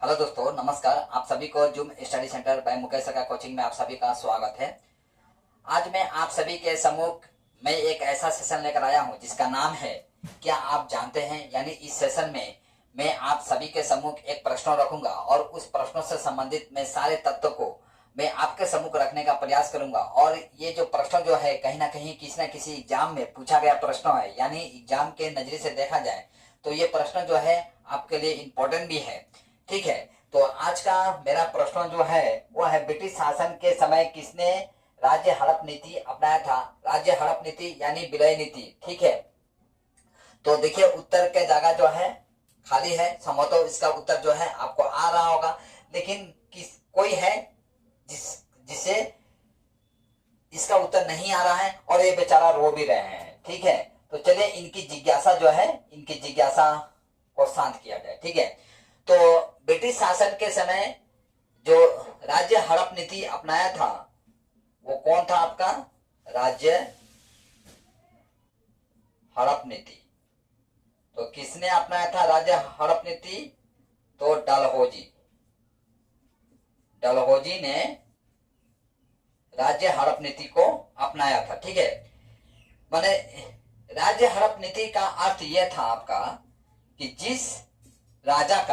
Hello दोस्तों, नमस्कार। आप सभी को Zoom study centre by Mukesh का कोचिंग में आप सभी का स्वागत है। आज मैं आप सभी के सम्मुख में एक ऐसा सेशन लेकर आया हूं जिसका नाम है क्या आप जानते हैं। यानी इस सेशन में मैं आप सभी के सम्मुख एक प्रश्न रखूंगा और उस प्रश्नों से संबंधित मैं सारे तत्व को मैं आपके सम्मुख रखने का प्रयास करूंगा। और ये जो प्रश्न जो है कहीं ना कहीं किसी न किसी एग्जाम में पूछा गया प्रश्न है, यानी एग्जाम के नजरिए से देखा जाए तो ये प्रश्न जो है आपके लिए इम्पोर्टेंट भी है। ठीक है, तो आज का मेरा प्रश्न जो है वो है ब्रिटिश शासन के समय किसने राज्य हड़प नीति अपनाया था। राज्य हड़प नीति यानी विलय नीति। ठीक है, तो देखिए उत्तर के जगह जो है खाली है, संभवतः इसका उत्तर जो है आपको आ रहा होगा, लेकिन कोई है जिसे इसका उत्तर नहीं आ रहा है और ये बेचारा रो भी रहे हैं। ठीक है, तो चलिए इनकी जिज्ञासा जो है, इनकी जिज्ञासा को शांत किया जाए। ठीक है, तो ब्रिटिश शासन के समय जो राज्य हड़प नीति अपनाया था वो कौन था आपका? राज्य हड़प नीति। तो किसने अपनाया था राज्य हड़प नीति? तो डलहौजी ने राज्य हड़प नीति को अपनाया था। ठीक है, माने राज्य हड़प नीति का अर्थ यह था आपका कि जिस राजा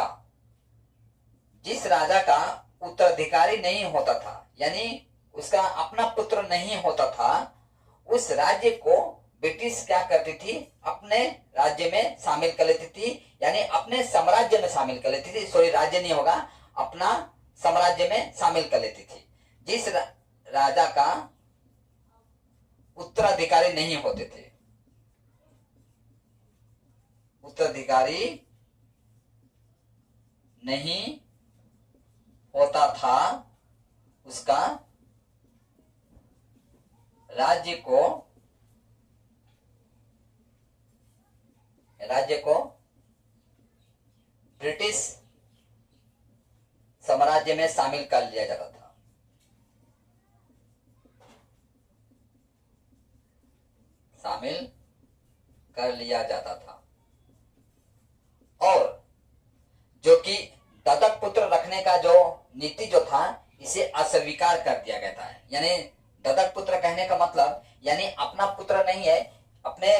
का उत्तराधिकारी नहीं होता था, यानी उसका अपना पुत्र नहीं होता था, उस राज्य को ब्रिटिश क्या करती थी? अपने राज्य में शामिल कर लेती थी, यानी अपने साम्राज्य में शामिल कर लेती थी। सॉरी, राज्य नहीं होगा, अपना साम्राज्य में शामिल कर लेती थी। जिस राजा का उत्तराधिकारी नहीं होते थे, उत्तराधिकारी नहीं होता था, उसका राज्य को ब्रिटिश साम्राज्य में शामिल कर लिया जाता था। और जो कि दत्तक पुत्र रखने का जो नीति जो था इसे अस्वीकार कर दिया गया था। यानी दत्तक पुत्र कहने का मतलब यानी अपना पुत्र नहीं है, अपने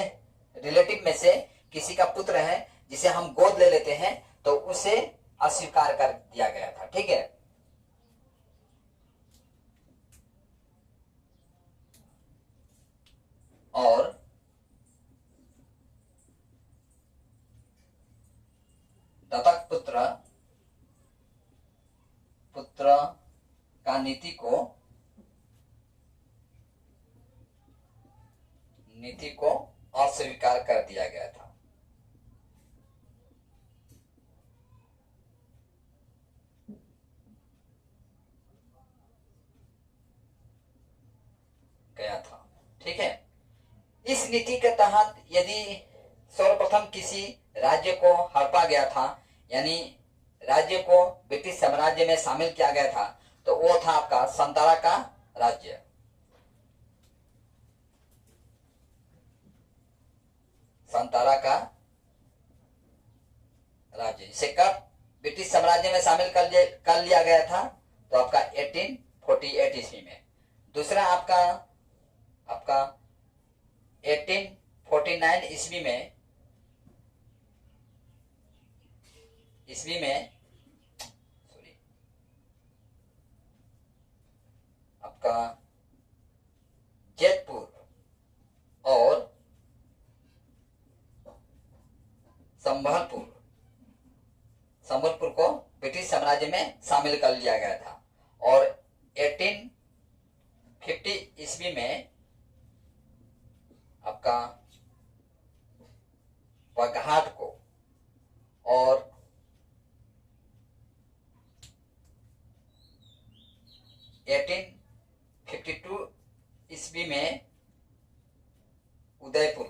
रिलेटिव में से किसी का पुत्र है जिसे हम गोद ले लेते हैं, तो उसे अस्वीकार कर दिया गया था। ठीक है, और दत्तक पुत्र का नीति को अस्वीकार कर दिया गया था। ठीक है, इस नीति के तहत यदि सर्वप्रथम किसी राज्य को हड़पा गया था, यानी राज्य को ब्रिटिश साम्राज्य में शामिल किया गया था, तो वो था आपका संतारा का राज्य। इसे कब ब्रिटिश साम्राज्य में शामिल कर लिया गया था? तो आपका 1848 ईस्वी में। दूसरा आपका 1849 ईस्वी में आपका जयपुर और संबलपुर को ब्रिटिश साम्राज्य में शामिल कर लिया गया था। और 1850 ईस्वी में आपका वाघाट को और 1852 ईस्वी में उदयपुर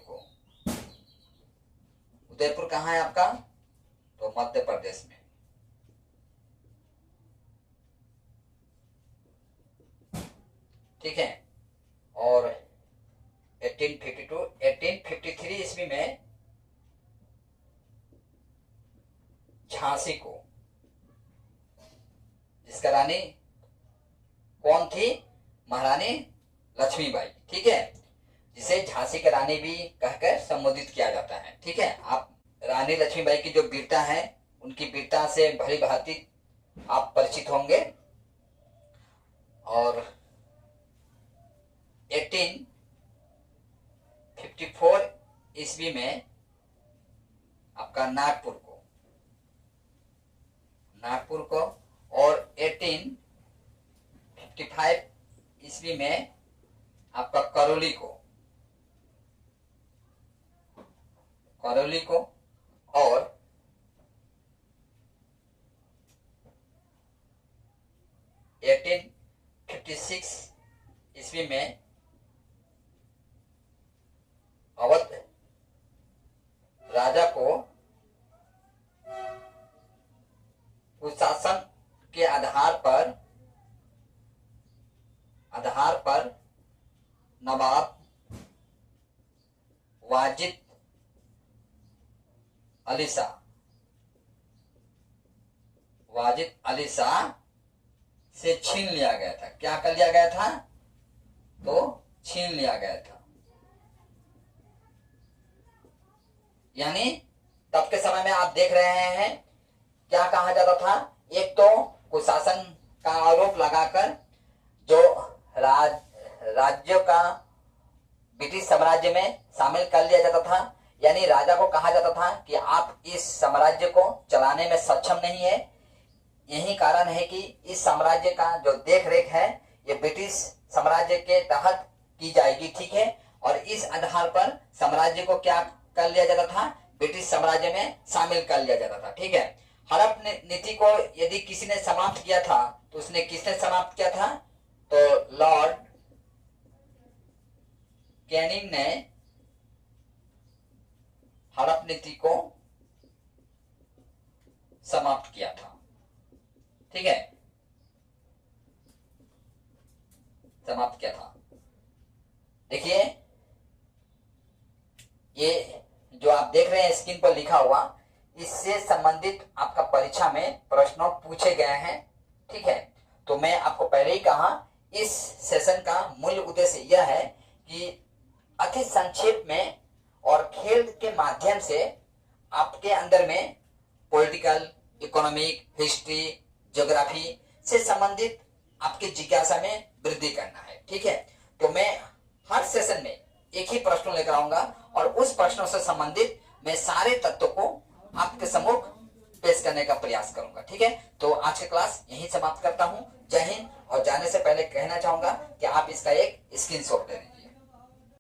कहाँ है आपका? तो मध्य प्रदेश में। ठीक है, और 1853 ईस्वी में झांसी को इसका रानी कौन थी? महारानी लक्ष्मीबाई। ठीक है, जिसे झांसी की रानी भी कहकर संबोधित किया जाता है। ठीक है, आप रानी लक्ष्मीबाई की जो वीरता है, उनकी वीरता से भली भांति आप परिचित होंगे। और 1854 ईस्वी में आपका नागपुर को और 1855 ईस्वी में आपका करौली को और 1856 ईस्वी में अवध राजा को कुशासन के आधार पर नवाब वाजिद अली शाह से छीन लिया गया था। क्या कर लिया गया था? तो छीन लिया गया था। यानी तब के समय में आप देख रहे हैं क्या कहा जाता था? एक तो कुशासन का आरोप लगाकर जो राज्यों का ब्रिटिश साम्राज्य में शामिल कर लिया जाता था। यानी राजा को कहा जाता था कि आप इस साम्राज्य को चलाने में सक्षम नहीं है। यही कारण है कि इस साम्राज्य का जो देख रेख है ये ब्रिटिश साम्राज्य के तहत की जाएगी। ठीक है, और इस आधार पर साम्राज्य को क्या कर लिया जाता था? ब्रिटिश साम्राज्य में शामिल कर लिया जाता था। ठीक है, हड़प नीति को यदि किसी ने समाप्त किया था तो उसने किसने समाप्त किया था? तो लॉर्ड कैनिंग ने हड़प नीति को समाप्त किया था। ठीक है, समाप्त किया था। देखिए, ये जो आप देख रहे हैं स्क्रीन पर लिखा हुआ, इससे संबंधित आपका परीक्षा में प्रश्नों पूछे गए हैं। ठीक है, तो मैं आपको पहले ही कहा, इस सेशन का मूल उद्देश्य यह है कि अति संक्षेप में और खेल के माध्यम से आपके अंदर में पॉलिटिकल, इकोनॉमिक, हिस्ट्री, ज्योग्राफी से संबंधित आपकी जिज्ञासा में वृद्धि करना है। ठीक है, तो मैं हर सेशन में एक ही प्रश्न लेकर आऊंगा और उस प्रश्नों से संबंधित मैं सारे तत्वों को आपके सम्मुख पेश करने का प्रयास करूंगा। ठीक है, तो आज की क्लास यहीं समाप्त करता हूं। जय हिंद। और जाने से पहले कहना चाहूंगा कि आप इसका एक स्क्रीनशॉट ले लें।